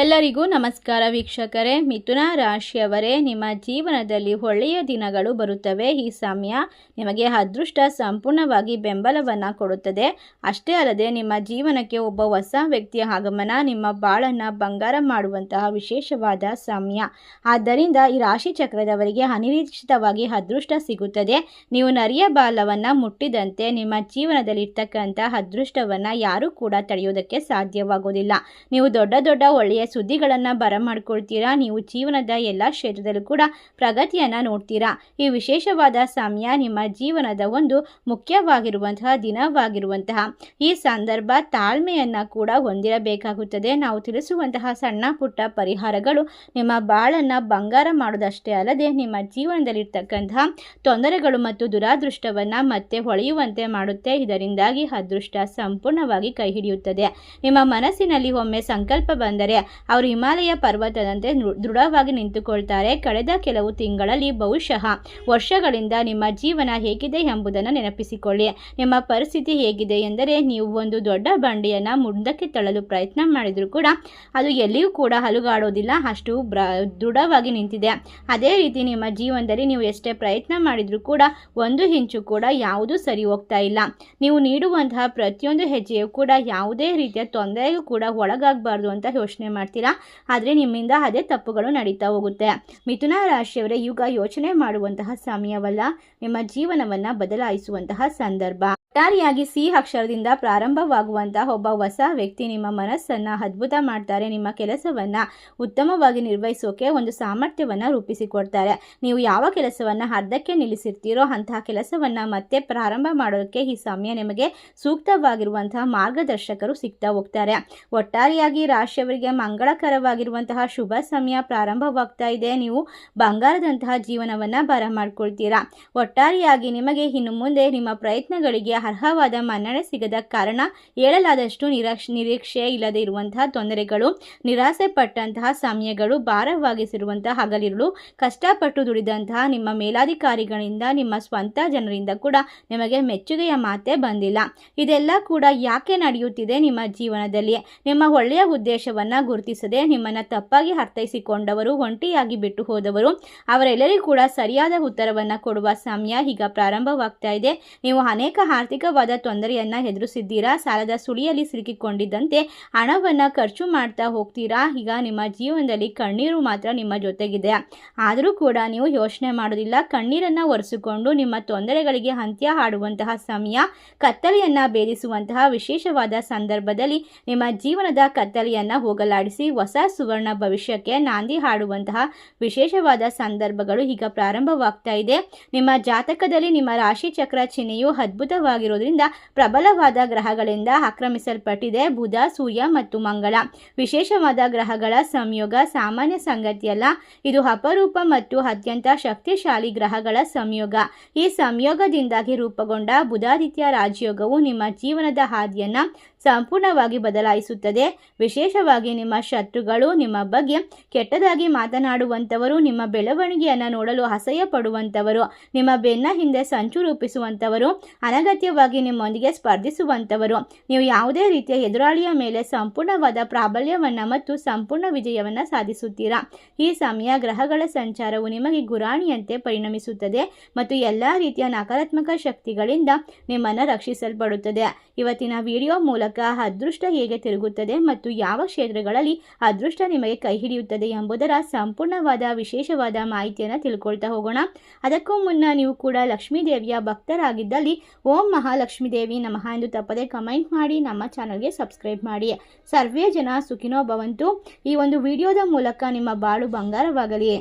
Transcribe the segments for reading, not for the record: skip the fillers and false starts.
ಎಲ್ಲರಿಗೂ ನಮಸ್ಕಾರ ವೀಕ್ಷಕರೇ. ಮಿಥುನ ರಾಶಿಯವರೇ, ನಿಮ್ಮ ಜೀವನದಲ್ಲಿ ಒಳ್ಳೆಯ ದಿನಗಳು ಬರುತ್ತವೆ. ಈ ಸಮಯ ನಿಮಗೆ ಅದೃಷ್ಟ ಸಂಪೂರ್ಣವಾಗಿ ಬೆಂಬಲವನ್ನು ಕೊಡುತ್ತದೆ. ಅಷ್ಟೇ ಅಲ್ಲದೆ ನಿಮ್ಮ ಜೀವನಕ್ಕೆ ಒಬ್ಬ ಹೊಸ ವ್ಯಕ್ತಿಯ ಆಗಮನ ನಿಮ್ಮ ಬಾಳನ್ನು ಬಂಗಾರ ಮಾಡುವಂತಹ ವಿಶೇಷವಾದ ಸಮಯ. ಆದ್ದರಿಂದ ಈ ರಾಶಿ ಚಕ್ರದವರಿಗೆ ಅನಿರೀಕ್ಷಿತವಾಗಿ ಅದೃಷ್ಟ ಸಿಗುತ್ತದೆ. ನೀವು ನರಿಯ ಬಾಲವನ್ನು ಮುಟ್ಟಿದಂತೆ ನಿಮ್ಮ ಜೀವನದಲ್ಲಿರ್ತಕ್ಕಂಥ ಅದೃಷ್ಟವನ್ನು ಯಾರೂ ಕೂಡ ತಡೆಯೋದಕ್ಕೆ ಸಾಧ್ಯವಾಗೋದಿಲ್ಲ. ನೀವು ದೊಡ್ಡ ದೊಡ್ಡ ಒಳ್ಳೆಯ ಸುದ್ದಿಗಳನ್ನು ಬರಮಾಡ್ಕೊಳ್ತೀರಾ. ನೀವು ಜೀವನದ ಎಲ್ಲ ಕ್ಷೇತ್ರದಲ್ಲೂ ಕೂಡ ಪ್ರಗತಿಯನ್ನು ನೋಡ್ತೀರಾ. ಈ ವಿಶೇಷವಾದ ಸಮಯ ನಿಮ್ಮ ಜೀವನದ ಒಂದು ಮುಖ್ಯವಾಗಿರುವಂತಹ ದಿನವಾಗಿರುವಂತಹ ಈ ಸಂದರ್ಭ ತಾಳ್ಮೆಯನ್ನು ಕೂಡ ಹೊಂದಿರಬೇಕಾಗುತ್ತದೆ. ನಾವು ತಿಳಿಸುವಂತಹ ಸಣ್ಣ ಪುಟ್ಟ ಪರಿಹಾರಗಳು ನಿಮ್ಮ ಬಾಳನ್ನು ಬಂಗಾರ ಮಾಡೋದಷ್ಟೇ ಅಲ್ಲದೆ ನಿಮ್ಮ ಜೀವನದಲ್ಲಿರ್ತಕ್ಕಂತಹ ತೊಂದರೆಗಳು ಮತ್ತು ದುರಾದೃಷ್ಟವನ್ನು ಮತ್ತೆ ಹೊಳೆಯುವಂತೆ ಮಾಡುತ್ತೆ. ಇದರಿಂದಾಗಿ ಅದೃಷ್ಟ ಸಂಪೂರ್ಣವಾಗಿ ಕೈ ಹಿಡಿಯುತ್ತದೆ. ನಿಮ್ಮ ಮನಸ್ಸಿನಲ್ಲಿ ಒಮ್ಮೆ ಸಂಕಲ್ಪ ಬಂದರೆ ಅವರು ಹಿಮಾಲಯ ಪರ್ವತದಂತೆ ದೃಢವಾಗಿ ನಿಂತುಕೊಳ್ತಾರೆ. ಕಳೆದ ಕೆಲವು ತಿಂಗಳಲ್ಲಿ ಬಹುಶಃ ವರ್ಷಗಳಿಂದ ನಿಮ್ಮ ಜೀವನ ಹೇಗಿದೆ ಎಂಬುದನ್ನು ನೆನಪಿಸಿಕೊಳ್ಳಿ. ನಿಮ್ಮ ಪರಿಸ್ಥಿತಿ ಹೇಗಿದೆ ಎಂದರೆ ನೀವು ಒಂದು ದೊಡ್ಡ ಬಂಡೆಯನ್ನು ಮುಂದಕ್ಕೆ ತಳ್ಳಲು ಪ್ರಯತ್ನ ಮಾಡಿದರೂ ಕೂಡ ಅದು ಎಲ್ಲಿಯೂ ಕೂಡ ಅಲುಗಾಡೋದಿಲ್ಲ, ಅಷ್ಟು ದೃಢವಾಗಿ ನಿಂತಿದೆ. ಅದೇ ರೀತಿ ನಿಮ್ಮ ಜೀವನದಲ್ಲಿ ನೀವು ಎಷ್ಟೇ ಪ್ರಯತ್ನ ಮಾಡಿದರೂ ಕೂಡ ಒಂದು ಇಂಚು ಕೂಡ ಯಾವುದೂ ಸರಿ ಹೋಗ್ತಾ ಇಲ್ಲ. ನೀವು ನೀಡುವಂತಹ ಪ್ರತಿಯೊಂದು ಹೆಜ್ಜೆಯೂ ಕೂಡ ಯಾವುದೇ ರೀತಿಯ ತೊಂದರೆಗೂ ಕೂಡ ಒಳಗಾಗಬಾರ್ದು ಅಂತ ಯೋಚನೆ ಮಾಡ್ತೀರಾ. ಆದರೆ ನಿಮ್ಮಿಂದ ಅದೇ ತಪ್ಪುಗಳು ನಡೀತಾ ಹೋಗುತ್ತೆ. ಮಿಥುನ ರಾಶಿಯವರೇ, ಈಗ ಯೋಚನೆ ಮಾಡುವಂತಹ ಸಮಯವಲ್ಲ, ನಿಮ್ಮ ಜೀವನವನ್ನು ಬದಲಾಯಿಸುವಂತಹ ಸಂದರ್ಭ. ಒಟ್ಟಾರೆಯಾಗಿ ಸಿ ಅಕ್ಷರದಿಂದ ಪ್ರಾರಂಭವಾಗುವಂತಹ ಒಬ್ಬ ಹೊಸ ವ್ಯಕ್ತಿ ನಿಮ್ಮ ಮನಸ್ಸನ್ನು ಅದ್ಭುತ ಮಾಡ್ತಾರೆ. ನಿಮ್ಮ ಕೆಲಸವನ್ನು ಉತ್ತಮವಾಗಿ ನಿರ್ವಹಿಸೋಕೆ ಒಂದು ಸಾಮರ್ಥ್ಯವನ್ನು ರೂಪಿಸಿಕೊಡ್ತಾರೆ. ನೀವು ಯಾವ ಕೆಲಸವನ್ನು ಅರ್ಧಕ್ಕೆ ನಿಲ್ಲಿಸಿರ್ತೀರೋ ಅಂತಹ ಕೆಲಸವನ್ನು ಮತ್ತೆ ಪ್ರಾರಂಭ ಮಾಡೋದಕ್ಕೆ ಈ ಸಮಯ ನಿಮಗೆ ಸೂಕ್ತವಾಗಿರುವಂತಹ ಮಾರ್ಗದರ್ಶಕರು ಸಿಗ್ತಾ ಹೋಗ್ತಾರೆ. ಒಟ್ಟಾರೆಯಾಗಿ ರಾಶಿಯವರಿಗೆ ಮಂಗಳಕರವಾಗಿರುವಂತಹ ಶುಭ ಸಮಯ ಪ್ರಾರಂಭವಾಗ್ತಾ ಇದೆ. ನೀವು ಬಂಗಾರದಂತಹ ಜೀವನವನ್ನು ಬರಮಾಡ್ಕೊಳ್ತೀರಾ. ಒಟ್ಟಾರೆಯಾಗಿ ನಿಮಗೆ ಇನ್ನು ಮುಂದೆ ನಿಮ್ಮ ಪ್ರಯತ್ನಗಳಿಗೆ ಅರ್ಹವಾದ ಮನ್ನಣೆ ಸಿಗದ ಕಾರಣ ಹೇಳಲಾದಷ್ಟು ನಿರೀಕ್ಷೆ ಇಲ್ಲದೆ ಇರುವಂತಹ ತೊಂದರೆಗಳು, ನಿರಾಸೆ ಪಟ್ಟಂತಹ ಸಮಯಗಳು, ಭಾರವಾಗಿಸಿರುವಂತಹ ಹಗಲಿರುಳು, ಕಷ್ಟಪಟ್ಟು ದುಡಿದಂತಹ ನಿಮ್ಮ ಮೇಲಾಧಿಕಾರಿಗಳಿಂದ, ನಿಮ್ಮ ಸ್ವಂತ ಜನರಿಂದ ಕೂಡ ನಿಮಗೆ ಮೆಚ್ಚುಗೆಯ ಮಾತೇ ಬಂದಿಲ್ಲ. ಇದೆಲ್ಲ ಕೂಡ ಯಾಕೆ ನಡೆಯುತ್ತಿದೆ ನಿಮ್ಮ ಜೀವನದಲ್ಲಿ? ನಿಮ್ಮ ಒಳ್ಳೆಯ ಉದ್ದೇಶವನ್ನು ಗುರುತಿಸದೆ ನಿಮ್ಮನ್ನು ತಪ್ಪಾಗಿ ಅರ್ಥೈಸಿಕೊಂಡವರು, ಒಂಟಿಯಾಗಿ ಬಿಟ್ಟು ಹೋದವರು, ಅವರೆಲ್ಲರಿಗೂ ಕೂಡ ಸರಿಯಾದ ಉತ್ತರವನ್ನು ಕೊಡುವ ಸಮಯ ಈಗ ಪ್ರಾರಂಭವಾಗ್ತಾ ಇದೆ. ನೀವು ಅನೇಕ ಆರ್ಥಿಕವಾದ ತೊಂದರೆಯನ್ನು ಎದುರಿಸಿದ್ದೀರಾ. ಸಾಲದ ಸುಳಿಯಲ್ಲಿ ಸಿಲುಕಿಕೊಂಡಿದ್ದಂತೆ ಹಣವನ್ನು ಖರ್ಚು ಮಾಡ್ತಾ ಹೋಗ್ತೀರಾ. ಈಗ ನಿಮ್ಮ ಜೀವನದಲ್ಲಿ ಕಣ್ಣೀರು ಮಾತ್ರ ನಿಮ್ಮ ಜೊತೆಗಿದೆ. ಆದರೂ ಕೂಡ ನೀವು ಯೋಚನೆ ಮಾಡೋದಿಲ್ಲ. ಕಣ್ಣೀರನ್ನು ಒರೆಸಿಕೊಂಡು ನಿಮ್ಮ ತೊಂದರೆಗಳಿಗೆ ಅಂತ್ಯ ಹಾಡುವಂತಹ ಸಮಯ, ಕತ್ತಲೆಯನ್ನು ಭೇದಿಸುವಂತಹ ವಿಶೇಷವಾದ ಸಂದರ್ಭದಲ್ಲಿ ನಿಮ್ಮ ಜೀವನದ ಕತ್ತಲೆಯನ್ನು ಹೋಗಲಾಡಿಸಿ ಹೊಸ ಸುವರ್ಣ ಭವಿಷ್ಯಕ್ಕೆ ನಾಂದಿ ಹಾಡುವಂತಹ ವಿಶೇಷವಾದ ಸಂದರ್ಭಗಳು ಈಗ ಪ್ರಾರಂಭವಾಗ್ತಾ ಇದೆ. ನಿಮ್ಮ ಜಾತಕದಲ್ಲಿ ನಿಮ್ಮ ರಾಶಿ ಚಕ್ರ ಚಿಹ್ನೆಯು ಅದ್ಭುತವಾಗಿರೋದ್ರಿಂದ ಪ್ರಬಲವಾದ ಗ್ರಹಗಳಿಂದ ಆಕ್ರಮಿಸಲ್ಪಟ್ಟಿದೆ. ಬುಧ, ಸೂರ್ಯ ಮತ್ತು ಮಂಗಳ ವಿಶೇಷವಾದ ಗ್ರಹಗಳ ಸಂಯೋಗ ಸಾಮಾನ್ಯ ಸಂಗತಿಯಲ್ಲ. ಇದು ಅಪರೂಪ ಮತ್ತು ಅತ್ಯಂತ ಶಕ್ತಿಶಾಲಿ ಗ್ರಹಗಳ ಸಂಯೋಗ. ಈ ಸಂಯೋಗದಿಂದಾಗಿ ರೂಪುಗೊಂಡ ಬುಧಾದಿತ್ಯ ರಾಜಯೋಗವು ನಿಮ್ಮ ಜೀವನದ ಹಾದಿಯನ್ನು ಸಂಪೂರ್ಣವಾಗಿ ಬದಲಾಯಿಸುತ್ತದೆ. ವಿಶೇಷವಾಗಿ ನಿಮ್ಮ ಶತ್ರುಗಳು, ನಿಮ್ಮ ಬಗ್ಗೆ ಕೆಟ್ಟದಾಗಿ ಮಾತನಾಡುವಂಥವರು, ನಿಮ್ಮ ಬೆಳವಣಿಗೆಯನ್ನು ನೋಡಲು ಅಸಹ್ಯ ಪಡುವಂಥವರು, ನಿಮ್ಮ ಬೆನ್ನ ಹಿಂದೆ ಸಂಚು ರೂಪಿಸುವಂಥವರು, ಅನಗತ್ಯವಾಗಿ ನಿಮ್ಮೊಂದಿಗೆ ಸ್ಪರ್ಧಿಸುವಂಥವರು, ನೀವು ಯಾವುದೇ ರೀತಿಯ ಎದುರಾಳಿಯ ಮೇಲೆ ಸಂಪೂರ್ಣವಾದ ಪ್ರಾಬಲ್ಯವನ್ನು ಮತ್ತು ಸಂಪೂರ್ಣ ವಿಜಯವನ್ನು ಸಾಧಿಸುತ್ತೀರಾ. ಈ ಸಮಯ ಗ್ರಹಗಳ ಸಂಚಾರವು ನಿಮಗೆ ಗುರಾಣಿಯಂತೆ ಪರಿಣಮಿಸುತ್ತದೆ ಮತ್ತು ಎಲ್ಲ ರೀತಿಯ ನಕಾರಾತ್ಮಕ ಶಕ್ತಿಗಳಿಂದ ನಿಮ್ಮನ್ನು ರಕ್ಷಿಸಲ್ಪಡುತ್ತದೆ. ಇವತ್ತಿನ ವಿಡಿಯೋ ಮೂಲಕ ಅದೃಷ್ಟ ಹೇಗೆ ತಿರುಗುತ್ತದೆ ಮತ್ತು ಯಾವ ಕ್ಷೇತ್ರಗಳಲ್ಲಿ ಅದೃಷ್ಟ ನಿಮಗೆ ಕೈ ಹಿಡಿಯುತ್ತದೆ ಎಂಬುದರ ಸಂಪೂರ್ಣವಾದ ವಿಶೇಷವಾದ ಮಾಹಿತಿಯನ್ನು ತಿಳ್ಕೊಳ್ತಾ ಹೋಗೋಣ. ಅದಕ್ಕೂ ಮುನ್ನ ನೀವು ಕೂಡ ಲಕ್ಷ್ಮೀ ದೇವಿಯ ಭಕ್ತರಾಗಿದ್ದಲ್ಲಿ ಓಂ ಮಹಾಲಕ್ಷ್ಮೀ ದೇವಿ ನಮಃ ಎಂದು ತಪ್ಪದೆ ಕಮೆಂಟ್ ಮಾಡಿ ನಮ್ಮ ಚಾನಲ್ಗೆ ಸಬ್ಸ್ಕ್ರೈಬ್ ಮಾಡಿ. ಸರ್ವೇ ಜನ ಸುಖಿನೋ ಭವಂತು. ಈ ಒಂದು ವಿಡಿಯೋದ ಮೂಲಕ ನಿಮ್ಮ ಬಾಳು ಬಂಗಾರವಾಗಲಿ.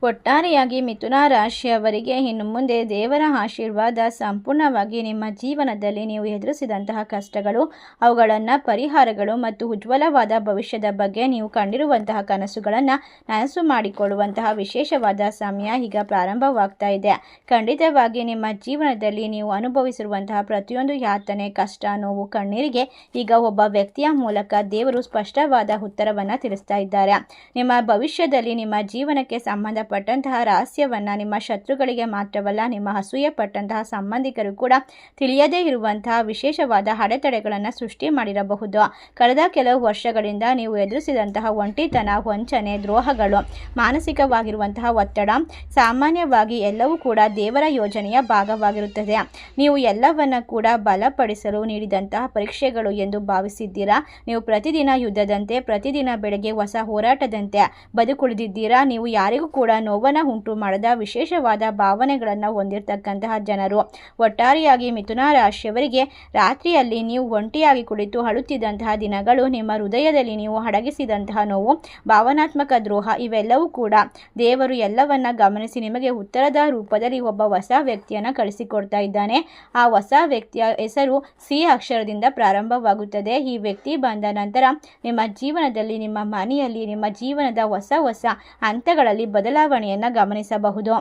ಒಟ್ಟಾರೆಯಾಗಿ ಮಿಥುನ ರಾಶಿಯವರಿಗೆ ಇನ್ನು ಮುಂದೆ ದೇವರ ಆಶೀರ್ವಾದ ಸಂಪೂರ್ಣವಾಗಿ ನಿಮ್ಮ ಜೀವನದಲ್ಲಿ ನೀವು ಎದುರಿಸಿದಂತಹ ಕಷ್ಟಗಳು, ಅವುಗಳನ್ನು ಪರಿಹಾರಗಳು ಮತ್ತು ಉಜ್ವಲವಾದ ಭವಿಷ್ಯದ ಬಗ್ಗೆ ನೀವು ಕಂಡಿರುವಂತಹ ಕನಸುಗಳನ್ನು ನನಸು ಮಾಡಿಕೊಳ್ಳುವಂತಹ ವಿಶೇಷವಾದ ಸಮಯ ಈಗ ಪ್ರಾರಂಭವಾಗ್ತಾ ಇದೆ. ಖಂಡಿತವಾಗಿ ನಿಮ್ಮ ಜೀವನದಲ್ಲಿ ನೀವು ಅನುಭವಿಸಿರುವಂತಹ ಪ್ರತಿಯೊಂದು ಯಾತನೆ, ಕಷ್ಟ, ನೋವು, ಕಣ್ಣೀರಿಗೆ ಈಗ ಒಬ್ಬ ವ್ಯಕ್ತಿಯ ಮೂಲಕ ದೇವರು ಸ್ಪಷ್ಟವಾದ ಉತ್ತರವನ್ನು ತಿಳಿಸ್ತಾ ಇದ್ದಾರೆ. ನಿಮ್ಮ ಭವಿಷ್ಯದಲ್ಲಿ ನಿಮ್ಮ ಜೀವನಕ್ಕೆ ಸಂಬಂಧ ಪಟ್ಟಂತಹ ರಹಸ್ಯವನ್ನು ನಿಮ್ಮ ಶತ್ರುಗಳಿಗೆ ಮಾತ್ರವಲ್ಲ, ನಿಮ್ಮ ಅಸೂಯೆ ಪಟ್ಟಂತಹ ಸಂಬಂಧಿಕರು ಕೂಡ ತಿಳಿಯದೇ ಇರುವಂತಹ ವಿಶೇಷವಾದ ಅಡೆತಡೆಗಳನ್ನು ಸೃಷ್ಟಿ ಮಾಡಿರಬಹುದು. ಕಳೆದ ಕೆಲವು ವರ್ಷಗಳಿಂದ ನೀವು ಎದುರಿಸಿದಂತಹ ಒಂಟಿತನ, ವಂಚನೆ, ದ್ರೋಹಗಳು, ಮಾನಸಿಕವಾಗಿರುವಂತಹ ಒತ್ತಡ, ಸಾಮಾನ್ಯವಾಗಿ ಎಲ್ಲವೂ ಕೂಡ ದೇವರ ಯೋಜನೆಯ ಭಾಗವಾಗಿರುತ್ತದೆ. ನೀವು ಎಲ್ಲವನ್ನ ಕೂಡ ಬಲಪಡಿಸಲು ನೀಡಿದಂತಹ ಪರೀಕ್ಷೆಗಳು ಎಂದು ಭಾವಿಸಿದ್ದೀರಾ. ನೀವು ಪ್ರತಿದಿನ ಯುದ್ಧದಂತೆ, ಪ್ರತಿದಿನ ಬೆಳಗ್ಗೆ ಹೊಸ ಹೋರಾಟದಂತೆ ಬದುಕುಳಿದಿದ್ದೀರಾ. ನೀವು ಯಾರಿಗೂ ಕೂಡ ನೋವನ್ನು ಉಂಟು ಮಾಡದ ವಿಶೇಷವಾದ ಭಾವನೆಗಳನ್ನು ಹೊಂದಿರತಕ್ಕಂತಹ ಜನರು. ಒಟ್ಟಾರೆಯಾಗಿ ಮಿಥುನ ರಾಶಿಯವರಿಗೆ ರಾತ್ರಿಯಲ್ಲಿ ನೀವು ಒಂಟಿಯಾಗಿ ಕುಳಿತು ಅಳುತ್ತಿದ್ದಂತಹ ದಿನಗಳು, ನಿಮ್ಮ ಹೃದಯದಲ್ಲಿ ನೀವು ಅಡಗಿಸಿದಂತಹ ನೋವು, ಭಾವನಾತ್ಮಕ ದ್ರೋಹ ಇವೆಲ್ಲವೂ ಕೂಡ ದೇವರು ಎಲ್ಲವನ್ನ ಗಮನಿಸಿ ನಿಮಗೆ ಉತ್ತರದ ರೂಪದಲ್ಲಿ ಒಬ್ಬ ಹೊಸ ವ್ಯಕ್ತಿಯನ್ನು ಕಳಿಸಿಕೊಡ್ತಾ ಇದ್ದಾನೆ. ಆ ಹೊಸ ವ್ಯಕ್ತಿಯ ಹೆಸರು ಸಿ ಅಕ್ಷರದಿಂದ ಪ್ರಾರಂಭವಾಗುತ್ತದೆ. ಈ ವ್ಯಕ್ತಿ ಬಂದ ನಂತರ ನಿಮ್ಮ ಜೀವನದಲ್ಲಿ, ನಿಮ್ಮ ಮನೆಯಲ್ಲಿ, ನಿಮ್ಮ ಜೀವನದ ಹೊಸ ಹಂತಗಳಲ್ಲಿ ಬದಲಾವಣೆಯನ್ನು ಗಮನಿಸಬಹುದು.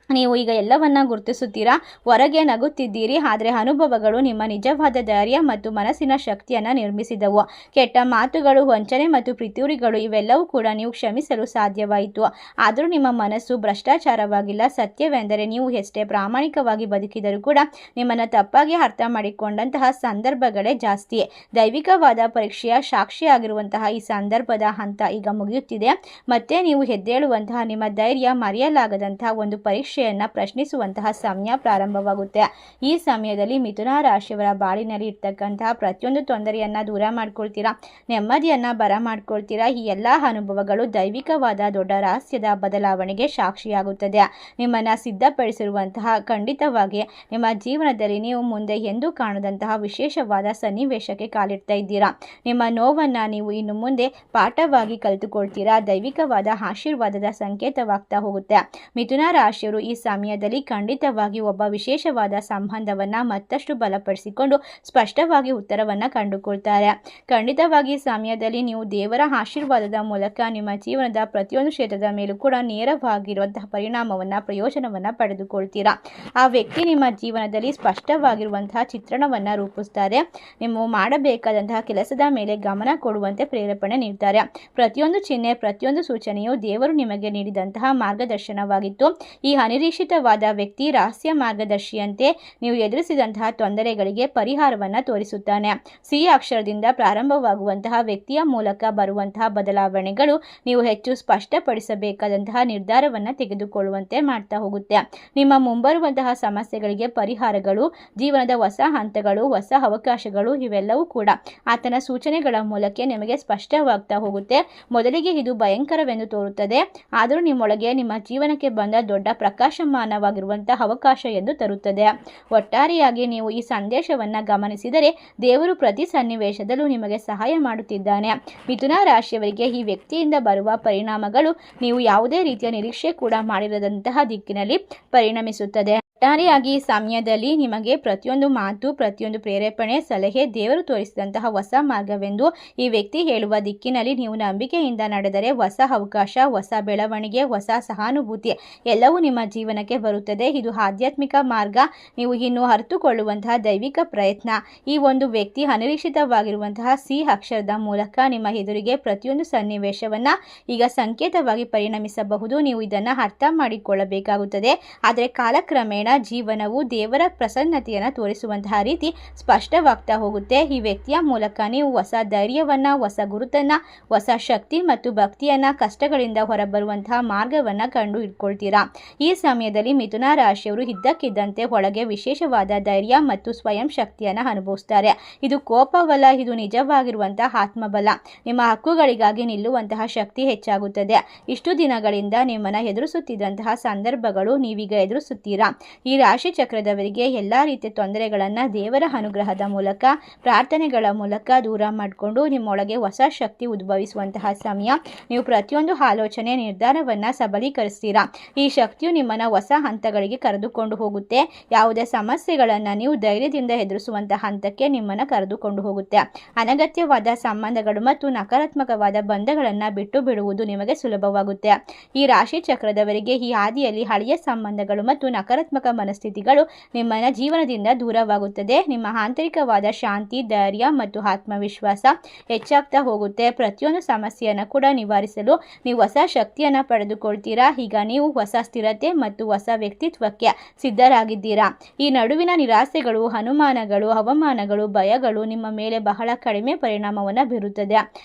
ನೀವು ಈಗ ಎಲ್ಲವನ್ನ ಗುರುತಿಸುತ್ತೀರಾ, ಹೊರಗೆ ನಗುತ್ತಿದ್ದೀರಿ, ಆದರೆ ಅನುಭವಗಳು ನಿಮ್ಮ ನಿಜವಾದ ಧೈರ್ಯ ಮತ್ತು ಮನಸ್ಸಿನ ಶಕ್ತಿಯನ್ನು ನಿರ್ಮಿಸಿದವು. ಕೆಟ್ಟ ಮಾತುಗಳು, ವಂಚನೆ ಮತ್ತು ಪಿತೂರಿಗಳು ಇವೆಲ್ಲವೂ ಕೂಡ ನೀವು ಕ್ಷಮಿಸಲು ಸಾಧ್ಯವಾಯಿತು. ಆದರೂ ನಿಮ್ಮ ಮನಸ್ಸು ಭ್ರಷ್ಟಾಚಾರವಾಗಿಲ್ಲ. ಸತ್ಯವೆಂದರೆ ನೀವು ಎಷ್ಟೇ ಪ್ರಾಮಾಣಿಕವಾಗಿ ಬದುಕಿದರೂ ಕೂಡ ನಿಮ್ಮನ್ನು ತಪ್ಪಾಗಿ ಅರ್ಥ ಮಾಡಿಕೊಂಡಂತಹ ಸಂದರ್ಭಗಳೇ ಜಾಸ್ತಿ. ದೈವಿಕವಾದ ಪರೀಕ್ಷೆಯ ಸಾಕ್ಷಿಯಾಗಿರುವಂತಹ ಈ ಸಂದರ್ಭದ ಹಂತ ಈಗ ಮುಗಿಯುತ್ತಿದೆ. ಮತ್ತೆ ನೀವು ಎದ್ದೇಳುವಂತಹ, ನಿಮ್ಮ ಧೈರ್ಯ ಮರೆಯಲಾಗದಂತಹ ಒಂದು ಪರೀಕ್ಷೆ ಪ್ರಶ್ನಿಸುವಂತಹ ಸಮಯ ಪ್ರಾರಂಭವಾಗುತ್ತೆ. ಈ ಸಮಯದಲ್ಲಿ ಮಿಥುನ ರಾಶಿಯವರ ಬಾಳಿನಲ್ಲಿ ಇರ್ತಕ್ಕಂತಹ ಪ್ರತಿಯೊಂದು ತೊಂದರೆಯನ್ನ ದೂರ ಮಾಡ್ಕೊಳ್ತೀರಾ, ನೆಮ್ಮದಿಯನ್ನ ಬರಮಾಡ್ಕೊಳ್ತೀರಾ. ಈ ಎಲ್ಲ ಅನುಭವಗಳು ದೈವಿಕವಾದ ದೊಡ್ಡ ರಹಸ್ಯದ ಬದಲಾವಣೆಗೆ ಸಾಕ್ಷಿಯಾಗುತ್ತದೆ. ನಿಮ್ಮನ್ನ ಸಿದ್ಧಪಡಿಸಿರುವಂತಹ, ಖಂಡಿತವಾಗಿ ನಿಮ್ಮ ಜೀವನದಲ್ಲಿ ನೀವು ಮುಂದೆ ಎಂದೂ ಕಾಣದಂತಹ ವಿಶೇಷವಾದ ಸನ್ನಿವೇಶಕ್ಕೆ ಕಾಲಿಡ್ತಾ ಇದ್ದೀರಾ. ನಿಮ್ಮ ನೋವನ್ನ ನೀವು ಇನ್ನು ಮುಂದೆ ಪಾಠವಾಗಿ ಕಲಿತುಕೊಳ್ತೀರಾ. ದೈವಿಕವಾದ ಆಶೀರ್ವಾದದ ಸಂಕೇತವಾಗ್ತಾ ಹೋಗುತ್ತೆ. ಮಿಥುನ ರಾಶಿಯವರು ಈ ಸಮಯದಲ್ಲಿ ಖಂಡಿತವಾಗಿ ಒಬ್ಬ ವಿಶೇಷವಾದ ಸಂಬಂಧವನ್ನ ಮತ್ತಷ್ಟು ಬಲಪಡಿಸಿಕೊಂಡು ಸ್ಪಷ್ಟವಾಗಿ ಉತ್ತರವನ್ನ ಕಂಡುಕೊಳ್ತಾರೆ. ಖಂಡಿತವಾಗಿ ಈ ಸಮಯದಲ್ಲಿ ನೀವು ದೇವರ ಆಶೀರ್ವಾದದ ಮೂಲಕ ನಿಮ್ಮ ಜೀವನದ ಪ್ರತಿಯೊಂದು ಕ್ಷೇತ್ರದ ಮೇಲೂ ಕೂಡ ನೇರವಾಗಿರುವಂತಹ ಪರಿಣಾಮವನ್ನ, ಪ್ರಯೋಜನವನ್ನ ಪಡೆದುಕೊಳ್ತೀರಾ. ಆ ವ್ಯಕ್ತಿ ನಿಮ್ಮ ಜೀವನದಲ್ಲಿ ಸ್ಪಷ್ಟವಾಗಿರುವಂತಹ ಚಿತ್ರಣವನ್ನ ರೂಪಿಸ್ತಾರೆ. ನೀವು ಮಾಡಬೇಕಾದಂತಹ ಕೆಲಸದ ಮೇಲೆ ಗಮನ ಕೊಡುವಂತೆ ಪ್ರೇರೇಪಣೆ ನೀಡ್ತಾರೆ. ಪ್ರತಿಯೊಂದು ಚಿಹ್ನೆ, ಪ್ರತಿಯೊಂದು ಸೂಚನೆಯು ದೇವರು ನಿಮಗೆ ನೀಡಿದಂತಹ ಮಾರ್ಗದರ್ಶನವಾಗಿತ್ತು. ಈ ಅನಿರೀಕ್ಷಿತವಾದ ವ್ಯಕ್ತಿ ರಹಸ್ಯ ಮಾರ್ಗದರ್ಶಿಯಂತೆ ನೀವು ಎದುರಿಸಿದಂತಹ ತೊಂದರೆಗಳಿಗೆ ಪರಿಹಾರವನ್ನು ತೋರಿಸುತ್ತಾನೆ. ಸಿ ಅಕ್ಷರದಿಂದ ಪ್ರಾರಂಭವಾಗುವಂತಹ ವ್ಯಕ್ತಿಯ ಮೂಲಕ ಬರುವಂತಹ ಬದಲಾವಣೆಗಳು ನೀವು ಹೆಚ್ಚು ಸ್ಪಷ್ಟಪಡಿಸಬೇಕಾದಂತಹ ನಿರ್ಧಾರವನ್ನು ತೆಗೆದುಕೊಳ್ಳುವಂತೆ ಮಾಡ್ತಾ ಹೋಗುತ್ತೆ. ನಿಮ್ಮ ಮುಂಬರುವಂತಹ ಸಮಸ್ಯೆಗಳಿಗೆ ಪರಿಹಾರಗಳು, ಜೀವನದ ಹೊಸ ಹಂತಗಳು, ಹೊಸ ಅವಕಾಶಗಳು ಇವೆಲ್ಲವೂ ಕೂಡ ಆತನ ಸೂಚನೆಗಳ ಮೂಲಕ ನಿಮಗೆ ಸ್ಪಷ್ಟವಾಗ್ತಾ ಹೋಗುತ್ತೆ. ಮೊದಲಿಗೆ ಇದು ಭಯಂಕರವೆಂದು ತೋರುತ್ತದೆ, ಆದರೂ ನಿಮ್ಮೊಳಗೆ ನಿಮ್ಮ ಜೀವನಕ್ಕೆ ಬಂದ ದೊಡ್ಡ ಪ್ರಕಾಶಮಾನವಾಗಿರುವಂತಹ ಅವಕಾಶ ಎಂದು ತರುತ್ತದೆ. ಒಟ್ಟಾರೆಯಾಗಿ ನೀವು ಈ ಸಂದೇಶವನ್ನು ಗಮನಿಸಿದರೆ ದೇವರು ಪ್ರತಿ ಸನ್ನಿವೇಶದಲ್ಲೂ ನಿಮಗೆ ಸಹಾಯ ಮಾಡುತ್ತಿದ್ದಾನೆ. ಮಿಥುನ ರಾಶಿಯವರಿಗೆ ಈ ವ್ಯಕ್ತಿಯಿಂದ ಬರುವ ಪರಿಣಾಮಗಳು ನೀವು ಯಾವುದೇ ರೀತಿಯ ನಿರೀಕ್ಷೆ ಕೂಡ ಮಾಡಿರದಂತಹ ದಿಕ್ಕಿನಲ್ಲಿ ಪರಿಣಮಿಸುತ್ತದೆ. ಒಟ್ಟಾರೆಯಾಗಿ ಈ ಸಮಯದಲ್ಲಿ ನಿಮಗೆ ಪ್ರತಿಯೊಂದು ಮಾತು, ಪ್ರತಿಯೊಂದು ಪ್ರೇರೇಪಣೆ, ಸಲಹೆ ದೇವರು ತೋರಿಸಿದಂತಹ ಹೊಸ ಮಾರ್ಗವೆಂದು ಈ ವ್ಯಕ್ತಿ ಹೇಳುವ ದಿಕ್ಕಿನಲ್ಲಿ ನೀವು ನಂಬಿಕೆಯಿಂದ ನಡೆದರೆ ಹೊಸ ಅವಕಾಶ, ಹೊಸ ಬೆಳವಣಿಗೆ, ಹೊಸ ಸಹಾನುಭೂತಿ ಎಲ್ಲವೂ ನಿಮ್ಮ ಜೀವನಕ್ಕೆ ಬರುತ್ತದೆ. ಇದು ಆಧ್ಯಾತ್ಮಿಕ ಮಾರ್ಗ. ನೀವು ಇನ್ನು ಅರಿತುಕೊಳ್ಳುವಂತಹ ದೈವಿಕ ಪ್ರಯತ್ನ. ಈ ಒಂದು ವ್ಯಕ್ತಿ ಅನಿರೀಕ್ಷಿತವಾಗಿರುವಂತಹ ಸಿ ಅಕ್ಷರದ ಮೂಲಕ ನಿಮ್ಮ ಎದುರಿಗೆ ಪ್ರತಿಯೊಂದು ಸನ್ನಿವೇಶವನ್ನ ಈಗ ಸಂಕೇತವಾಗಿ ಪರಿಣಮಿಸಬಹುದು. ನೀವು ಇದನ್ನು ಅರ್ಥ ಮಾಡಿಕೊಳ್ಳಬೇಕಾಗುತ್ತದೆ. ಆದರೆ ಕಾಲಕ್ರಮೇಣ ಜೀವನವು ದೇವರ ಪ್ರಸನ್ನತೆಯನ್ನು ತೋರಿಸುವಂತಹ ರೀತಿ ಸ್ಪಷ್ಟವಾಗ್ತಾ ಹೋಗುತ್ತೆ. ಈ ವ್ಯಕ್ತಿಯ ಮೂಲಕ ನೀವು ಹೊಸ ಧೈರ್ಯವನ್ನ, ಹೊಸ ಗುರುತನ್ನ, ಹೊಸ ಶಕ್ತಿ ಮತ್ತು ಭಕ್ತಿಯನ್ನ, ಕಷ್ಟಗಳಿಂದ ಹೊರಬರುವಂತಹ ಮಾರ್ಗವನ್ನ ಕಂಡು ಇಟ್ಕೊಳ್ತೀರಾ. ಈ ಸಮಯದಲ್ಲಿ ಮಿಥುನ ರಾಶಿಯವರು ಇದ್ದಕ್ಕಿದ್ದಂತೆ ಒಳಗೆ ವಿಶೇಷವಾದ ಧೈರ್ಯ ಮತ್ತು ಸ್ವಯಂ ಶಕ್ತಿಯನ್ನು ಅನುಭವಿಸ್ತಾರೆ. ಇದು ಕೋಪವಲ್ಲ, ಇದು ನಿಜವಾಗಿರುವಂತಹ ಆತ್ಮಬಲ. ನಿಮ್ಮ ಹಕ್ಕುಗಳಿಗಾಗಿ ನಿಲ್ಲುವಂತಹ ಶಕ್ತಿ ಹೆಚ್ಚಾಗುತ್ತದೆ. ಇಷ್ಟು ದಿನಗಳಿಂದ ನಿಮ್ಮನ್ನು ಎದುರಿಸುತ್ತಿದ್ದಂತಹ ಸಂದರ್ಭಗಳು ನೀವೀಗ ಎದುರಿಸುತ್ತೀರಾ. ಈ ರಾಶಿ ಚಕ್ರದವರಿಗೆ ಎಲ್ಲ ರೀತಿಯ ತೊಂದರೆಗಳನ್ನು ದೇವರ ಅನುಗ್ರಹದ ಮೂಲಕ, ಪ್ರಾರ್ಥನೆಗಳ ಮೂಲಕ ದೂರ ಮಾಡಿಕೊಂಡು ನಿಮ್ಮೊಳಗೆ ಹೊಸ ಶಕ್ತಿ ಉದ್ಭವಿಸುವಂತಹ ಸಮಯ. ನೀವು ಪ್ರತಿಯೊಂದು ಆಲೋಚನೆ, ನಿರ್ಧಾರವನ್ನು ಸಬಲೀಕರಿಸ್ತೀರಾ. ಈ ಶಕ್ತಿಯು ನಿಮ್ಮನ್ನು ಹೊಸ ಹಂತಗಳಿಗೆ ಕರೆದುಕೊಂಡು ಹೋಗುತ್ತೆ. ಯಾವುದೇ ಸಮಸ್ಯೆಗಳನ್ನು ನೀವು ಧೈರ್ಯದಿಂದ ಎದುರಿಸುವಂತಹ ಹಂತಕ್ಕೆ ನಿಮ್ಮನ್ನು ಕರೆದುಕೊಂಡು ಹೋಗುತ್ತೆ. ಅನಗತ್ಯವಾದ ಸಂಬಂಧಗಳು ಮತ್ತು ನಕಾರಾತ್ಮಕವಾದ ಬಂಧಗಳನ್ನು ಬಿಟ್ಟು ಬಿಡುವುದು ನಿಮಗೆ ಸುಲಭವಾಗುತ್ತೆ. ಈ ರಾಶಿ ಚಕ್ರದವರಿಗೆ ಈ ಹಾದಿಯಲ್ಲಿ ಹಳೆಯ ಸಂಬಂಧಗಳು ಮತ್ತು ನಕಾರಾತ್ಮಕ ನಕಾರಾತ್ಮಕ ಮನಸ್ಥಿತಿಗಳು ನಿಮ್ಮ ಜೀವನದಿಂದ ದೂರವಾಗುತ್ತದೆ. ನಿಮ್ಮ ಆಂತರಿಕವಾದ ಶಾಂತಿ, ಧೈರ್ಯ ಮತ್ತು ಆತ್ಮವಿಶ್ವಾಸ ಹೆಚ್ಚಾಗ್ತಾ ಹೋಗುತ್ತೆ. ಪ್ರತಿಯೊಂದು ಸಮಸ್ಯೆಯನ್ನು ಕೂಡ ನಿವಾರಿಸಲು ನೀವು ಹೊಸ ಶಕ್ತಿಯನ್ನು ಪಡೆದುಕೊಳ್ತೀರಾ. ಈಗ ನೀವು ಹೊಸ ಸ್ಥಿರತೆ ಮತ್ತು ಹೊಸ ವ್ಯಕ್ತಿತ್ವಕ್ಕೆ ಸಿದ್ಧರಾಗಿದ್ದೀರಾ. ಈ ನಡುವಿನ ನಿರಾಸೆಗಳು, ಅನುಮಾನಗಳು, ಅವಮಾನಗಳು, ಭಯಗಳು ನಿಮ್ಮ ಮೇಲೆ ಬಹಳ ಕಡಿಮೆ ಪರಿಣಾಮವನ್ನು ಬೀರುತ್ತದೆ.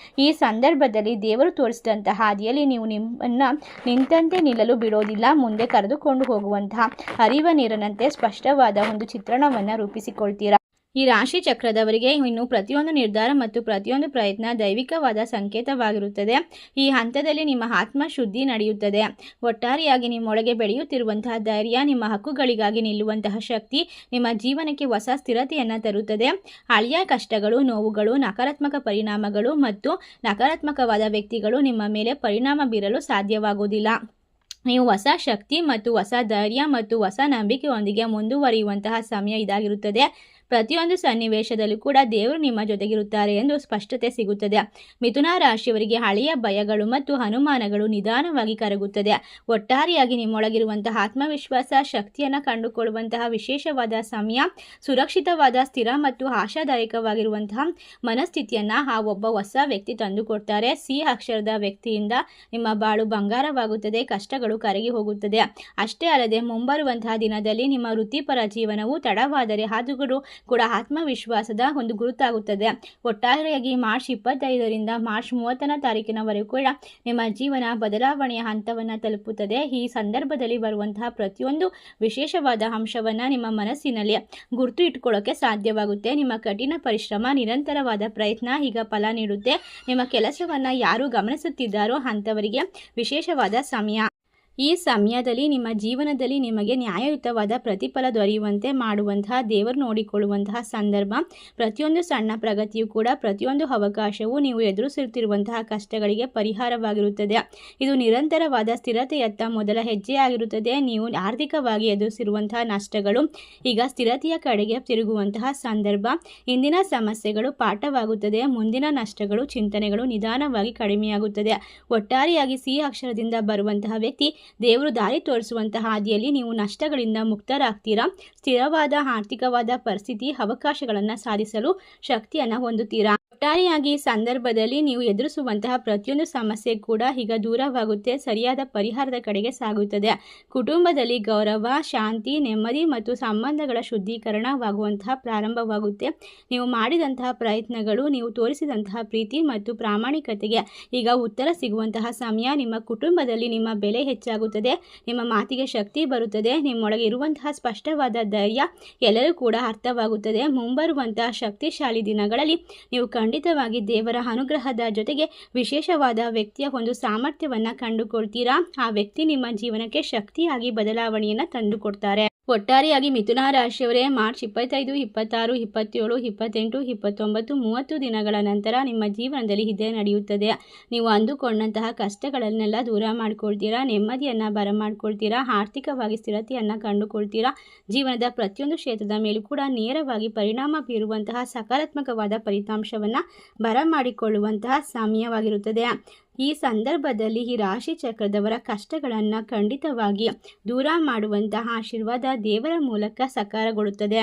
ಈ ಸಂದರ್ಭದಲ್ಲಿ ದೇವರು ತೋರಿಸಿದಂತಹ ಹಾದಿಯಲ್ಲಿ ನೀವು ನಿಮ್ಮನ್ನು ನಿಂತಂತೆ ನಿಲ್ಲಲು ಬಿಡೋದಿಲ್ಲ. ಮುಂದೆ ಕರೆದುಕೊಂಡು ಹೋಗುವಂತಹ ಹರಿವ ನೀರಿನಂತೆ ಸ್ಪಷ್ಟವಾದ ಒಂದು ಚಿತ್ರಣವನ್ನು ರೂಪಿಸಿಕೊಳ್ತೀರಾ. ಈ ರಾಶಿ ಚಕ್ರದವರಿಗೆ ಇನ್ನು ಪ್ರತಿಯೊಂದು ನಿರ್ಧಾರ ಮತ್ತು ಪ್ರತಿಯೊಂದು ಪ್ರಯತ್ನ ದೈವಿಕವಾದ ಸಂಕೇತವಾಗಿರುತ್ತದೆ. ಈ ಹಂತದಲ್ಲಿ ನಿಮ್ಮ ಆತ್ಮ ಶುದ್ಧಿ ನಡೆಯುತ್ತದೆ. ಒಟ್ಟಾರೆಯಾಗಿ ನಿಮ್ಮೊಳಗೆ ಬೆಳೆಯುತ್ತಿರುವಂತಹ ಧೈರ್ಯ, ನಿಮ್ಮ ಹಕ್ಕುಗಳಿಗಾಗಿ ನಿಲ್ಲುವಂತಹ ಶಕ್ತಿ ನಿಮ್ಮ ಜೀವನಕ್ಕೆ ಹೊಸ ಸ್ಥಿರತೆಯನ್ನು ತರುತ್ತದೆ. ಹಳೆಯ ಕಷ್ಟಗಳು, ನೋವುಗಳು, ನಕಾರಾತ್ಮಕ ಪರಿಣಾಮಗಳು ಮತ್ತು ನಕಾರಾತ್ಮಕವಾದ ವ್ಯಕ್ತಿಗಳು ನಿಮ್ಮ ಮೇಲೆ ಪರಿಣಾಮ ಬೀರಲು ಸಾಧ್ಯವಾಗುವುದಿಲ್ಲ. ನೀವು ಹೊಸ ಶಕ್ತಿ ಮತ್ತು ಹೊಸ ಧೈರ್ಯ ಮತ್ತು ಹೊಸ ನಂಬಿಕೆಯೊಂದಿಗೆ ಮುಂದುವರಿಯುವಂತಹ ಸಮಯ ಇದಾಗಿರುತ್ತದೆ. ಪ್ರತಿಯೊಂದು ಸನ್ನಿವೇಶದಲ್ಲೂ ಕೂಡ ದೇವರು ನಿಮ್ಮ ಜೊತೆಗಿರುತ್ತಾರೆ ಎಂದು ಸ್ಪಷ್ಟತೆ ಸಿಗುತ್ತದೆ. ಮಿಥುನ ರಾಶಿಯವರಿಗೆ ಹಳೆಯ ಭಯಗಳು ಮತ್ತು ಅನುಮಾನಗಳು ನಿಧಾನವಾಗಿ ಕರಗುತ್ತದೆ. ಒಟ್ಟಾರೆಯಾಗಿ ನಿಮ್ಮೊಳಗಿರುವಂತಹ ಆತ್ಮವಿಶ್ವಾಸ ಶಕ್ತಿಯನ್ನು ಕಂಡುಕೊಳ್ಳುವಂತಹ ವಿಶೇಷವಾದ ಸಮಯ. ಸುರಕ್ಷಿತವಾದ, ಸ್ಥಿರ ಮತ್ತು ಆಶಾದಾಯಕವಾಗಿರುವಂತಹ ಮನಸ್ಥಿತಿಯನ್ನು ಆ ಒಬ್ಬ ಹೊಸ ವ್ಯಕ್ತಿ ತಂದುಕೊಡ್ತಾರೆ. ಸಿ ಅಕ್ಷರದ ವ್ಯಕ್ತಿಯಿಂದ ನಿಮ್ಮ ಬಾಳು ಬಂಗಾರವಾಗುತ್ತದೆ, ಕಷ್ಟಗಳು ಕರಗಿ ಹೋಗುತ್ತದೆ. ಅಷ್ಟೇ ಅಲ್ಲದೆ ಮುಂಬರುವಂತಹ ದಿನದಲ್ಲಿ ನಿಮ್ಮ ವೃತ್ತಿಪರ ಜೀವನವು ತಡವಾದರೆ ಹಾದುಗಳು ಕೂಡ ಆತ್ಮವಿಶ್ವಾಸದ ಒಂದು ಗುರುತಾಗುತ್ತದೆ. ಒಟ್ಟಾರೆಯಾಗಿ ಮಾರ್ಚ್ 25ರಿಂದ ಮಾರ್ಚ್ 30ನೇ ತಾರೀಕಿನವರೆಗೂ ಕೂಡ ನಿಮ್ಮ ಜೀವನ ಬದಲಾವಣೆಯ ಹಂತವನ್ನು ತಲುಪುತ್ತದೆ. ಈ ಸಂದರ್ಭದಲ್ಲಿ ಬರುವಂತಹ ಪ್ರತಿಯೊಂದು ವಿಶೇಷವಾದ ಅಂಶವನ್ನು ನಿಮ್ಮ ಮನಸ್ಸಿನಲ್ಲಿ ಗುರುತು ಇಟ್ಕೊಳ್ಳೋಕೆ ಸಾಧ್ಯವಾಗುತ್ತೆ. ನಿಮ್ಮ ಕಠಿಣ ಪರಿಶ್ರಮ, ನಿರಂತರವಾದ ಪ್ರಯತ್ನ ಈಗ ಫಲ ನೀಡುತ್ತೆ. ನಿಮ್ಮ ಕೆಲಸವನ್ನು ಯಾರು ಗಮನಿಸುತ್ತಿದ್ದಾರೋ ಅಂಥವರಿಗೆ ವಿಶೇಷವಾದ ಸಮಯ. ಈ ಸಮಯದಲ್ಲಿ ನಿಮ್ಮ ಜೀವನದಲ್ಲಿ ನಿಮಗೆ ನ್ಯಾಯಯುತವಾದ ಪ್ರತಿಫಲ ದೊರೆಯುವಂತೆ ಮಾಡುವಂತಹ, ದೇವರು ನೋಡಿಕೊಳ್ಳುವಂತಹ ಸಂದರ್ಭ. ಪ್ರತಿಯೊಂದು ಸಣ್ಣ ಪ್ರಗತಿಯೂ ಕೂಡ, ಪ್ರತಿಯೊಂದು ಅವಕಾಶವೂ ನೀವು ಎದುರಿಸುತ್ತಿರುವಂತಹ ಕಷ್ಟಗಳಿಗೆ ಪರಿಹಾರವಾಗಿರುತ್ತದೆ. ಇದು ನಿರಂತರವಾದ ಸ್ಥಿರತೆಯತ್ತ ಮೊದಲ ಹೆಜ್ಜೆಯಾಗಿರುತ್ತದೆ. ನೀವು ಆರ್ಥಿಕವಾಗಿ ಎದುರಿಸಿರುವಂತಹ ನಷ್ಟಗಳು ಈಗ ಸ್ಥಿರತೆಯ ಕಡೆಗೆ ತಿರುಗುವಂತಹ ಸಂದರ್ಭ. ಇಂದಿನ ಸಮಸ್ಯೆಗಳು ಪಾಠವಾಗುತ್ತದೆ. ಮುಂದಿನ ನಷ್ಟಗಳು, ಚಿಂತನೆಗಳು ನಿಧಾನವಾಗಿ ಕಡಿಮೆಯಾಗುತ್ತದೆ. ಒಟ್ಟಾರೆಯಾಗಿ ಸಿ ಅಕ್ಷರದಿಂದ ಬರುವಂತಹ ವ್ಯಕ್ತಿ ದೇವರು ದಾರಿ ತೋರಿಸುವಂತಹ ಹಾದಿಯಲ್ಲಿ ನೀವು ನಷ್ಟಗಳಿಂದ ಮುಕ್ತರಾಗ್ತೀರಾ. ಸ್ಥಿರವಾದ ಆರ್ಥಿಕವಾದ ಪರಿಸ್ಥಿತಿ, ಅವಕಾಶಗಳನ್ನು ಸಾಧಿಸಲು ಶಕ್ತಿಯನ್ನು ಹೊಂದುತ್ತೀರಾ. ಒಟ್ಟಾರೆಯಾಗಿ ಸಂದರ್ಭದಲ್ಲಿ ನೀವು ಎದುರಿಸುವಂತಹ ಪ್ರತಿಯೊಂದು ಸಮಸ್ಯೆ ಕೂಡ ಈಗ ದೂರವಾಗುತ್ತೆ, ಸರಿಯಾದ ಪರಿಹಾರದ ಕಡೆಗೆ ಸಾಗುತ್ತದೆ. ಕುಟುಂಬದಲ್ಲಿ ಗೌರವ, ಶಾಂತಿ, ನೆಮ್ಮದಿ ಮತ್ತು ಸಂಬಂಧಗಳ ಶುದ್ಧೀಕರಣವಾಗುವಂತಹ ಪ್ರಾರಂಭವಾಗುತ್ತೆ. ನೀವು ಮಾಡಿದಂತಹ ಪ್ರಯತ್ನಗಳು, ನೀವು ತೋರಿಸಿದಂತಹ ಪ್ರೀತಿ ಮತ್ತು ಪ್ರಾಮಾಣಿಕತೆಗೆ ಈಗ ಉತ್ತರ ಸಿಗುವಂತಹ ಸಮಯ. ನಿಮ್ಮ ಕುಟುಂಬದಲ್ಲಿ ನಿಮ್ಮ ಬೆಲೆ ಹೆಚ್ಚಾಗುತ್ತದೆ. ನಿಮ್ಮ ಮಾತಿಗೆ ಶಕ್ತಿ ಬರುತ್ತದೆ. ನಿಮ್ಮೊಳಗೆ ಇರುವಂತಹ ಸ್ಪಷ್ಟವಾದ ಧೈರ್ಯ ಎಲ್ಲರೂ ಕೂಡ ಅರ್ಥವಾಗುತ್ತದೆ. ಮುಂಬರುವಂತಹ ಶಕ್ತಿಶಾಲಿ ದಿನಗಳಲ್ಲಿ ನೀವು ಖಂಡಿತವಾಗಿ ದೇವರ ಅನುಗ್ರಹದ ಜೊತೆಗೆ ವಿಶೇಷವಾದ ವ್ಯಕ್ತಿಯ ಒಂದು ಸಾಮರ್ಥ್ಯವನ್ನು ಕಂಡುಕೊಳ್ತೀರಾ. ಆ ವ್ಯಕ್ತಿ ನಿಮ್ಮ ಜೀವನಕ್ಕೆ ಶಕ್ತಿಯಾಗಿ ಬದಲಾವಣೆಯನ್ನು ತಂದುಕೊಡ್ತಾರೆ. ಒಟ್ಟಾರೆಯಾಗಿ ಮಿಥುನ ರಾಶಿಯವರೇ ಮಾರ್ಚ್ 25, 26, 27, 28, 29, 30 ದಿನಗಳ ನಂತರ ನಿಮ್ಮ ಜೀವನದಲ್ಲಿ ಇದೇ ನಡೆಯುತ್ತದೆ. ನೀವು ಅಂದುಕೊಂಡಂತಹ ಕಷ್ಟಗಳನ್ನೆಲ್ಲ ದೂರ ಮಾಡ್ಕೊಳ್ತೀರಾ, ನೆಮ್ಮದಿಯನ್ನು ಬರಮಾಡ್ಕೊಳ್ತೀರಾ, ಆರ್ಥಿಕವಾಗಿ ಸ್ಥಿರತೆಯನ್ನು ಕಂಡುಕೊಳ್ತೀರಾ. ಜೀವನದ ಪ್ರತಿಯೊಂದು ಕ್ಷೇತ್ರದ ಮೇಲೂ ಕೂಡ ನೇರವಾಗಿ ಪರಿಣಾಮ ಬೀರುವಂತಹ ಸಕಾರಾತ್ಮಕವಾದ ಫಲಿತಾಂಶವನ್ನು ಬರಮಾಡಿಕೊಳ್ಳುವಂತಹ ಸಮಯವಾಗಿರುತ್ತದೆ. ಈ ಸಂದರ್ಭದಲ್ಲಿ ಈ ರಾಶಿ ಚಕ್ರದವರ ಕಷ್ಟಗಳನ್ನು ಖಂಡಿತವಾಗಿ ದೂರ ಮಾಡುವಂತಹ ಆಶೀರ್ವಾದ ದೇವರ ಮೂಲಕ ಸಾಕಾರಗೊಳ್ಳುತ್ತದೆ.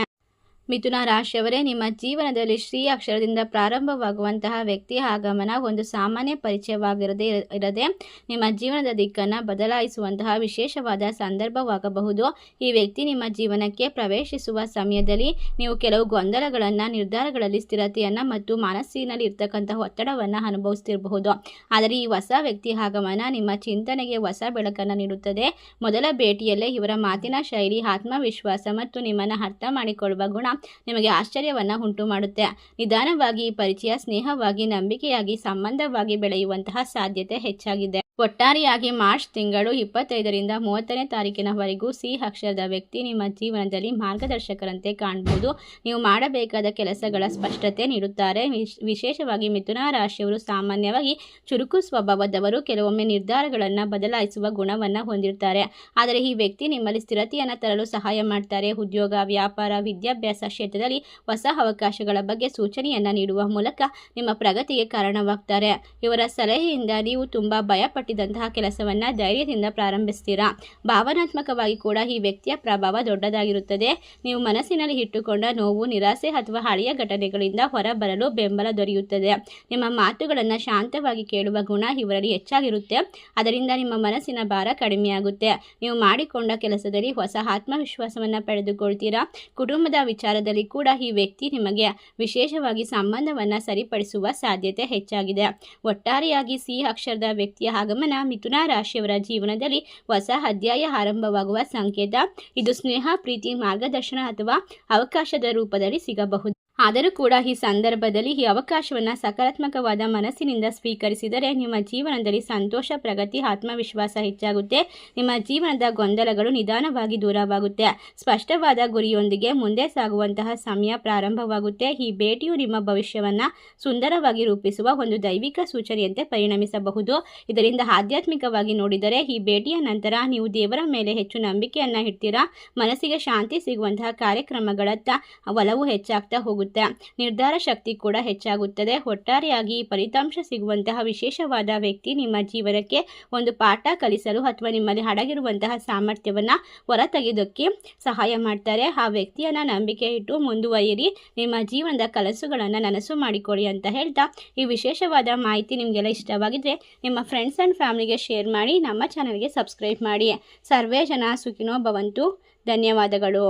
ಮಿಥುನ ರಾಶಿಯವರೇ, ನಿಮ್ಮ ಜೀವನದಲ್ಲಿ ಶ್ರೀ ಅಕ್ಷರದಿಂದ ಪ್ರಾರಂಭವಾಗುವಂತಹ ವ್ಯಕ್ತಿಯ ಆಗಮನ ಒಂದು ಸಾಮಾನ್ಯ ಪರಿಚಯವಾಗಿರದೆ ನಿಮ್ಮ ಜೀವನದ ದಿಕ್ಕನ್ನು ಬದಲಾಯಿಸುವಂತಹ ವಿಶೇಷವಾದ ಸಂದರ್ಭವಾಗಬಹುದು. ಈ ವ್ಯಕ್ತಿ ನಿಮ್ಮ ಜೀವನಕ್ಕೆ ಪ್ರವೇಶಿಸುವ ಸಮಯದಲ್ಲಿ ನೀವು ಕೆಲವು ಗೊಂದಲಗಳನ್ನು, ನಿರ್ಧಾರಗಳಲ್ಲಿ ಸ್ಥಿರತೆಯನ್ನು ಮತ್ತು ಮನಸ್ಸಿನಲ್ಲಿ ಇರ್ತಕ್ಕಂತಹ ಒತ್ತಡವನ್ನು ಅನುಭವಿಸ್ತಿರಬಹುದು. ಆದರೆ ಈ ಹೊಸ ವ್ಯಕ್ತಿ ಆಗಮನ ನಿಮ್ಮ ಚಿಂತನೆಗೆ ಹೊಸ ಬೆಳಕನ್ನು ನೀಡುತ್ತದೆ. ಮೊದಲ ಭೇಟಿಯಲ್ಲೇ ಇವರ ಮಾತಿನ ಶೈಲಿ, ಆತ್ಮವಿಶ್ವಾಸ ಮತ್ತು ನಿಮ್ಮನ್ನು ಅರ್ಥ ಮಾಡಿಕೊಳ್ಳುವ ಗುಣ ನಿಮಗೆ ಆಶ್ಚರ್ಯವನ್ನು ಉಂಟು ಮಾಡುತ್ತೆ. ನಿಧಾನವಾಗಿ ಈ ಪರಿಚಯ ಸ್ನೇಹವಾಗಿ, ನಂಬಿಕೆಯಾಗಿ, ಸಂಬಂಧವಾಗಿ ಬೆಳೆಯುವಂತಹ ಸಾಧ್ಯತೆ ಹೆಚ್ಚಾಗಿದೆ. ಒಟ್ಟಾರೆಯಾಗಿ ಮಾರ್ಚ್ ತಿಂಗಳು 25ರಿಂದ 30ನೇ ತಾರೀಕಿನವರೆಗೂ ಸಿ ಅಕ್ಷರದ ವ್ಯಕ್ತಿ ನಿಮ್ಮ ಜೀವನದಲ್ಲಿ ಮಾರ್ಗದರ್ಶಕರಂತೆ ಕಾಣಬಹುದು. ನೀವು ಮಾಡಬೇಕಾದ ಕೆಲಸಗಳ ಸ್ಪಷ್ಟತೆ ನೀಡುತ್ತಾರೆ. ವಿಶೇಷವಾಗಿ ಮಿಥುನ ರಾಶಿಯವರು ಸಾಮಾನ್ಯವಾಗಿ ಚುರುಕು ಸ್ವಭಾವದವರು. ಕೆಲವೊಮ್ಮೆ ನಿರ್ಧಾರಗಳನ್ನು ಬದಲಾಯಿಸುವ ಗುಣವನ್ನು ಹೊಂದಿರ್ತಾರೆ. ಆದರೆ ಈ ವ್ಯಕ್ತಿ ನಿಮ್ಮಲ್ಲಿ ಸ್ಥಿರತೆಯನ್ನು ತರಲು ಸಹಾಯ ಮಾಡ್ತಾರೆ. ಉದ್ಯೋಗ, ವ್ಯಾಪಾರ, ವಿದ್ಯಾಭ್ಯಾಸ ಕ್ಷೇತ್ರದಲ್ಲಿ ಹೊಸ ಅವಕಾಶಗಳ ಬಗ್ಗೆ ಸೂಚನೆಯನ್ನು ನೀಡುವ ಮೂಲಕ ನಿಮ್ಮ ಪ್ರಗತಿಗೆ ಕಾರಣವಾಗ್ತಾರೆ. ಇವರ ಸಲಹೆಯಿಂದ ನೀವು ತುಂಬ ಭಯಪಟ್ಟು ಕಟ್ಟಿದಂತಹ ಕೆಲಸವನ್ನು ಧೈರ್ಯದಿಂದ ಪ್ರಾರಂಭಿಸ್ತೀರಾ. ಭಾವನಾತ್ಮಕವಾಗಿ ಕೂಡ ಈ ವ್ಯಕ್ತಿಯ ಪ್ರಭಾವ ದೊಡ್ಡದಾಗಿರುತ್ತದೆ. ನೀವು ಮನಸ್ಸಿನಲ್ಲಿ ಇಟ್ಟುಕೊಂಡ ನೋವು, ನಿರಾಸೆ ಅಥವಾ ಹಳೆಯ ಘಟನೆಗಳಿಂದ ಹೊರಬರಲು ಬೆಂಬಲ ದೊರೆಯುತ್ತದೆ. ನಿಮ್ಮ ಮಾತುಗಳನ್ನು ಶಾಂತವಾಗಿ ಕೇಳುವ ಗುಣ ಇವರಲ್ಲಿ ಹೆಚ್ಚಾಗಿರುತ್ತೆ. ಅದರಿಂದ ನಿಮ್ಮ ಮನಸ್ಸಿನ ಭಾರ ಕಡಿಮೆಯಾಗುತ್ತೆ. ನೀವು ಮಾಡಿಕೊಂಡ ಕೆಲಸದಲ್ಲಿ ಹೊಸ ಆತ್ಮವಿಶ್ವಾಸವನ್ನು ಪಡೆದುಕೊಳ್ತೀರಾ. ಕುಟುಂಬದ ವಿಚಾರದಲ್ಲಿ ಕೂಡ ಈ ವ್ಯಕ್ತಿ ನಿಮಗೆ ವಿಶೇಷವಾಗಿ ಸಂಬಂಧವನ್ನು ಸರಿಪಡಿಸುವ ಸಾಧ್ಯತೆ ಹೆಚ್ಚಾಗಿದೆ. ಒಟ್ಟಾರೆಯಾಗಿ ಸಿ ಅಕ್ಷರದ ವ್ಯಕ್ತಿಯ ಆಗಮನ ಮಿಥುನ ರಾಶಿಯವರ ಜೀವನದಲ್ಲಿ ಹೊಸ ಅಧ್ಯಾಯ ಆರಂಭವಾಗುವ ಸಂಕೇತ. ಇದು ಸ್ನೇಹ, ಪ್ರೀತಿ, ಮಾರ್ಗದರ್ಶನ ಅಥವಾ ಅವಕಾಶದ ರೂಪದಲ್ಲಿ ಸಿಗಬಹುದು. ಆದರೂ ಕೂಡ ಈ ಸಂದರ್ಭದಲ್ಲಿ ಈ ಅವಕಾಶವನ್ನು ಸಕಾರಾತ್ಮಕವಾದ ಮನಸ್ಸಿನಿಂದ ಸ್ವೀಕರಿಸಿದರೆ ನಿಮ್ಮ ಜೀವನದಲ್ಲಿ ಸಂತೋಷ, ಪ್ರಗತಿ, ಆತ್ಮವಿಶ್ವಾಸ ಹೆಚ್ಚಾಗುತ್ತೆ. ನಿಮ್ಮ ಜೀವನದ ಗೊಂದಲಗಳು ನಿಧಾನವಾಗಿ ದೂರವಾಗುತ್ತೆ. ಸ್ಪಷ್ಟವಾದ ಗುರಿಯೊಂದಿಗೆ ಮುಂದೆ ಸಾಗುವಂತಹ ಸಮಯ ಪ್ರಾರಂಭವಾಗುತ್ತೆ. ಈ ಭೇಟಿಯು ನಿಮ್ಮ ಭವಿಷ್ಯವನ್ನು ಸುಂದರವಾಗಿ ರೂಪಿಸುವ ಒಂದು ದೈವಿಕ ಸೂಚನೆಯಂತೆ ಪರಿಣಮಿಸಬಹುದು. ಇದರಿಂದ ಆಧ್ಯಾತ್ಮಿಕವಾಗಿ ನೋಡಿದರೆ ಈ ಭೇಟಿಯ ನಂತರ ನೀವು ದೇವರ ಮೇಲೆ ಹೆಚ್ಚು ನಂಬಿಕೆಯನ್ನು ಇಡ್ತೀರಾ. ಮನಸ್ಸಿಗೆ ಶಾಂತಿ ಸಿಗುವಂತಹ ಕಾರ್ಯಕ್ರಮಗಳತ್ತ ಒಲವು ಹೆಚ್ಚಾಗ್ತಾ ಹೋಗುತ್ತೆ. ನಿರ್ಧಾರ ಶಕ್ತಿ ಕೂಡ ಹೆಚ್ಚಾಗುತ್ತದೆ. ಒಟ್ಟಾರೆಯಾಗಿ ಫಲಿತಾಂಶ ಸಿಗುವಂತಹ ವಿಶೇಷವಾದ ವ್ಯಕ್ತಿ ನಿಮ್ಮ ಜೀವನಕ್ಕೆ ಒಂದು ಪಾಠ ಕಲಿಸಲು ಅಥವಾ ನಿಮ್ಮಲ್ಲಿ ಅಡಗಿರುವಂತಹ ಸಾಮರ್ಥ್ಯವನ್ನು ಹೊರತೆಗೆಯೋದಕ್ಕೆ ಸಹಾಯ ಮಾಡ್ತಾರೆ. ಆ ವ್ಯಕ್ತಿಯನ್ನು ನಂಬಿಕೆ ಇಟ್ಟು ಮುಂದುವರಿಯಿರಿ. ನಿಮ್ಮ ಜೀವನದ ಕನಸುಗಳನ್ನು ನನಸು ಮಾಡಿಕೊಳ್ಳಿ ಅಂತ ಹೇಳ್ತಾ, ಈ ವಿಶೇಷವಾದ ಮಾಹಿತಿ ನಿಮಗೆಲ್ಲ ಇಷ್ಟವಾಗಿದ್ದರೆ ನಿಮ್ಮ ಫ್ರೆಂಡ್ಸ್ ಆ್ಯಂಡ್ ಫ್ಯಾಮಿಲಿಗೆ ಶೇರ್ ಮಾಡಿ. ನಮ್ಮ ಚಾನಲ್ಗೆ ಸಬ್ಸ್ಕ್ರೈಬ್ ಮಾಡಿ. ಸರ್ವೇ ಜನ ಸುಖಿನೋ ಭವಂತು. ಧನ್ಯವಾದಗಳು.